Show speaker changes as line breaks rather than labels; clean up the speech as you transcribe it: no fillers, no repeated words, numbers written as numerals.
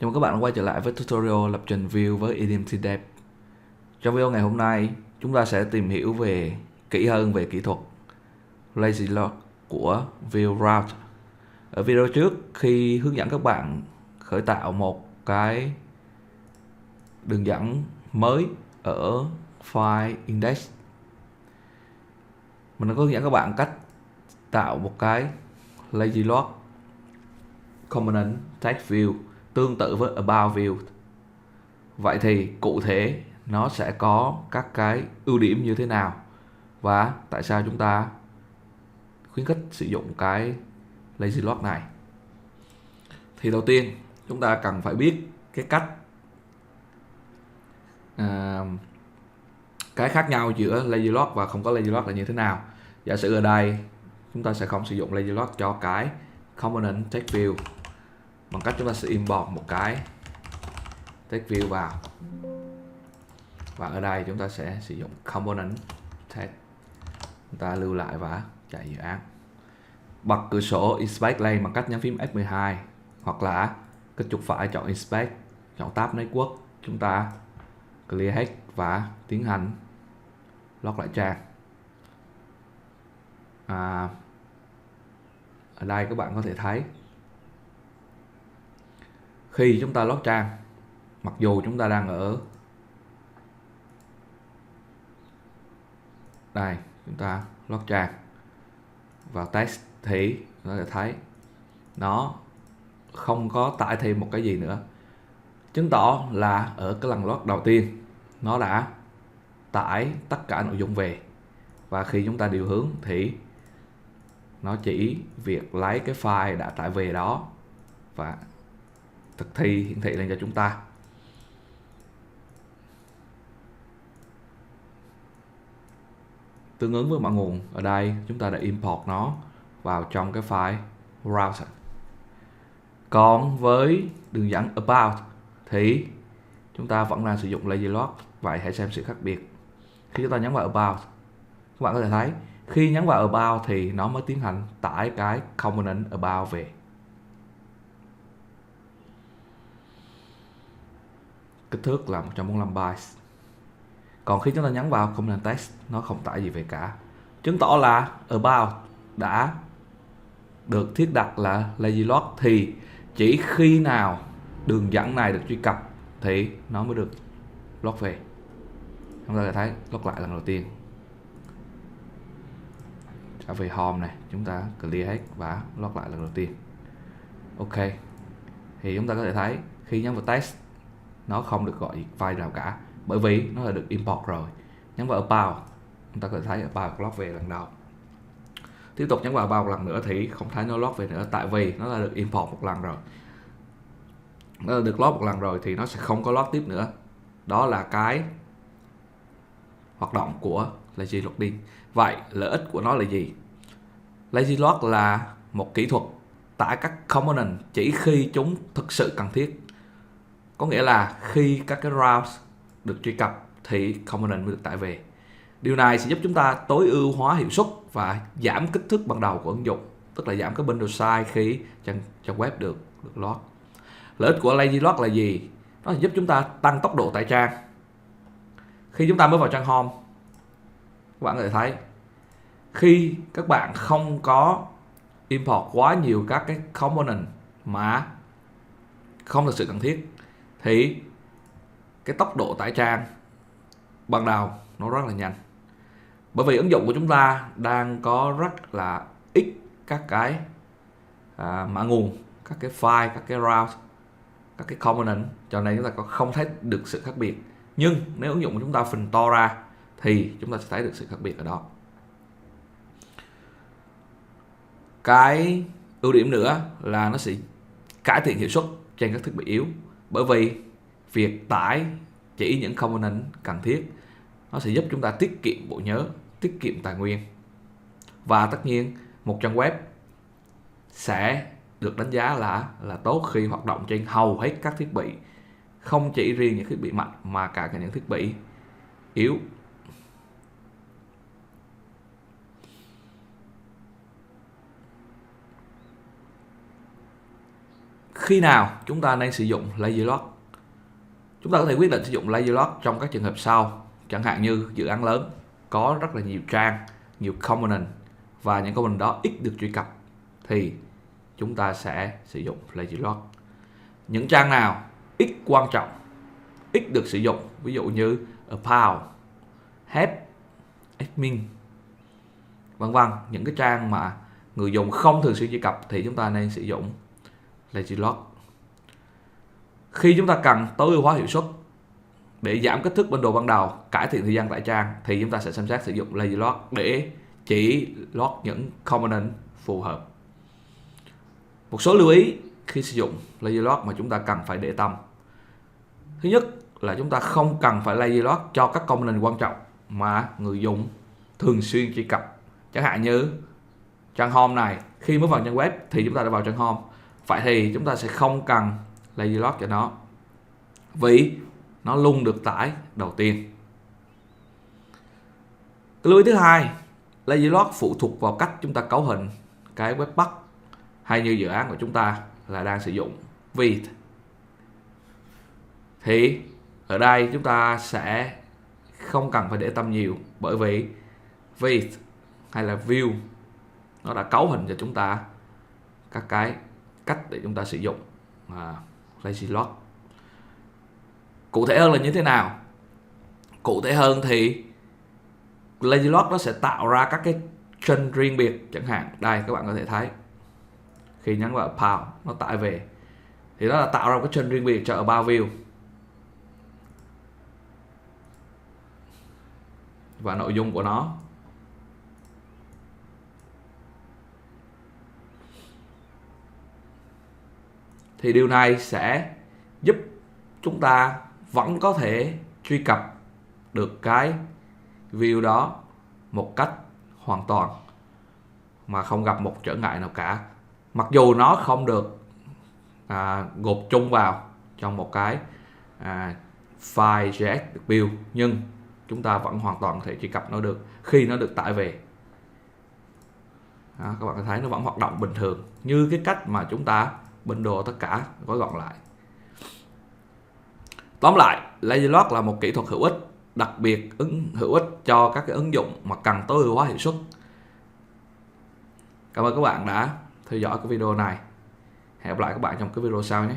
Chào mừng các bạn đã quay trở lại với tutorial lập trình view với Idemc Dev. Trong video ngày hôm nay, chúng ta sẽ tìm hiểu kỹ hơn về kỹ thuật lazy load của view route. Ở video trước, khi hướng dẫn các bạn khởi tạo một cái đường dẫn mới ở file index, mình có hướng dẫn các bạn cách tạo một cái lazy load component text view tương tự với about view. Vậy thì cụ thể nó sẽ có các cái ưu điểm như thế nào và tại sao chúng ta khuyến khích sử dụng cái lazy load này. Thì đầu tiên chúng ta cần phải biết cái cách cái khác nhau giữa lazy load và không có lazy load là như thế nào. Giả sử ở đây chúng ta sẽ không sử dụng lazy load cho cái component text view bằng cách chúng ta sẽ import một cái text view vào, và ở đây chúng ta sẽ sử dụng component text. Chúng ta lưu lại và chạy dự án. Bật cửa sổ inspect lên bằng cách nhấn phím F12 hoặc là kích chuột phải chọn inspect, chọn tab network, chúng ta clear hết và tiến hành load lại trang. Ở đây các bạn có thể thấy khi chúng ta load trang, mặc dù chúng ta đang ở đây, chúng ta load trang vào text thì nó sẽ thấy nó không có tải thêm một cái gì nữa, chứng tỏ là ở cái lần load đầu tiên nó đã tải tất cả nội dung về, và khi chúng ta điều hướng thì nó chỉ việc lấy cái file đã tải về đó và thực thi hiển thị lên cho chúng ta. Tương ứng với mã nguồn, ở đây chúng ta đã import nó vào trong cái file browser. Còn với đường dẫn about thì chúng ta vẫn đang sử dụng lazy load. Vậy hãy xem sự khác biệt. Khi chúng ta nhấn vào about, các bạn có thể thấy khi nhấn vào about thì nó mới tiến hành tải cái component about về. Kích thước là 145 bytes. Còn khi chúng ta nhấn vào component text, nó không tải gì về cả, chứng tỏ là about đã được thiết đặt là lazy load, thì chỉ khi nào đường dẫn này được truy cập thì nó mới được load về. Chúng ta sẽ thấy load lại lần đầu tiên, trở về home này, chúng ta clear hết và load lại lần đầu tiên. Ok, thì chúng ta có thể thấy khi nhấn vào text nó không được gọi file nào cả, bởi vì nó đã được import rồi. Nhấn vào about, chúng ta có thể thấy about load về lần đầu. Tiếp tục nhấn vào about một lần nữa thì không thấy nó load về nữa, tại vì nó đã được import một lần rồi. Nó đã được load một lần rồi thì nó sẽ không có load tiếp nữa. Đó là cái hoạt động của lazy loading. Vậy lợi ích của nó là gì? Lazy load là một kỹ thuật tải các component chỉ khi chúng thực sự cần thiết. Có nghĩa là khi các cái routes được truy cập thì component mới được tải về. Điều này sẽ giúp chúng ta tối ưu hóa hiệu suất và giảm kích thước ban đầu của ứng dụng, tức là giảm cái bundle size khi trang web được load. Lợi ích của lazy load là gì? Nó sẽ giúp chúng ta tăng tốc độ tải trang. Khi chúng ta mới vào trang home, các bạn có thể thấy khi các bạn không có import quá nhiều các cái component mà không thực sự cần thiết thì cái tốc độ tải trang ban đầu nó rất là nhanh, bởi vì ứng dụng của chúng ta đang có rất là ít các cái mã nguồn, các cái file, các cái route, các cái component, cho nên chúng ta không thấy được sự khác biệt. Nhưng nếu ứng dụng của chúng ta phình to ra thì chúng ta sẽ thấy được sự khác biệt ở đó. Cái ưu điểm nữa là nó sẽ cải thiện hiệu suất trên các thiết bị yếu, bởi vì việc tải chỉ những component cần thiết nó sẽ giúp chúng ta tiết kiệm bộ nhớ, tiết kiệm tài nguyên. Và tất nhiên một trang web sẽ được đánh giá là tốt khi hoạt động trên hầu hết các thiết bị, không chỉ riêng những thiết bị mạnh mà cả những thiết bị yếu. Khi nào chúng ta nên sử dụng lazy lock? Chúng ta có thể quyết định sử dụng lazy lock trong các trường hợp sau, chẳng hạn như dự án lớn có rất là nhiều trang, nhiều component và những component đó ít được truy cập thì chúng ta sẽ sử dụng lazy lock. Những trang nào ít quan trọng, ít được sử dụng, ví dụ như about, help, admin, vân vân, những cái trang mà người dùng không thường xuyên truy cập thì chúng ta nên sử dụng lazy lock. Khi chúng ta cần tối ưu hóa hiệu suất để giảm kích thước bundle ban đầu, cải thiện thời gian tải trang thì chúng ta sẽ xem xét sử dụng lazy lock để chỉ lock những component phù hợp. Một số lưu ý khi sử dụng lazy lock mà chúng ta cần phải để tâm. Thứ nhất là chúng ta không cần phải lazy lock cho các component quan trọng mà người dùng thường xuyên truy cập. Chẳng hạn như trang home này, khi mới vào trang web thì chúng ta đã vào trang home. Vậy thì chúng ta sẽ không cần lazy lock cho nó, vì nó luôn được tải đầu tiên. Cái lưu ý thứ hai, lazy lock phụ thuộc vào cách chúng ta cấu hình cái webpack, hay như dự án của chúng ta là đang sử dụng Vite. Thì ở đây chúng ta sẽ không cần phải để tâm nhiều, bởi vì Vite hay là Vue nó đã cấu hình cho chúng ta các cái cách để chúng ta sử dụng lazy lock. Cụ thể hơn là như thế nào? Cụ thể hơn thì lazy lock nó sẽ tạo ra các cái chân riêng biệt. Chẳng hạn đây, các bạn có thể thấy khi nhấn vào about nó tải về thì nó đã tạo ra một cái chân riêng biệt cho about view. Và nội dung của nó thì điều này sẽ giúp chúng ta vẫn có thể truy cập được cái view đó một cách hoàn toàn mà không gặp một trở ngại nào cả, mặc dù nó không được gộp chung vào trong một cái file JS được build, nhưng chúng ta vẫn hoàn toàn có thể truy cập nó được khi nó được tải về. Đó, các bạn thấy nó vẫn hoạt động bình thường như cái cách mà chúng ta bundle tất cả gói gọn lại. Tóm lại, lazy lock là một kỹ thuật hữu ích, đặc biệt hữu ích cho các cái ứng dụng mà cần tối ưu hóa hiệu suất. Cảm ơn các bạn đã theo dõi cái video này. Hẹn gặp lại các bạn trong cái video sau nhé.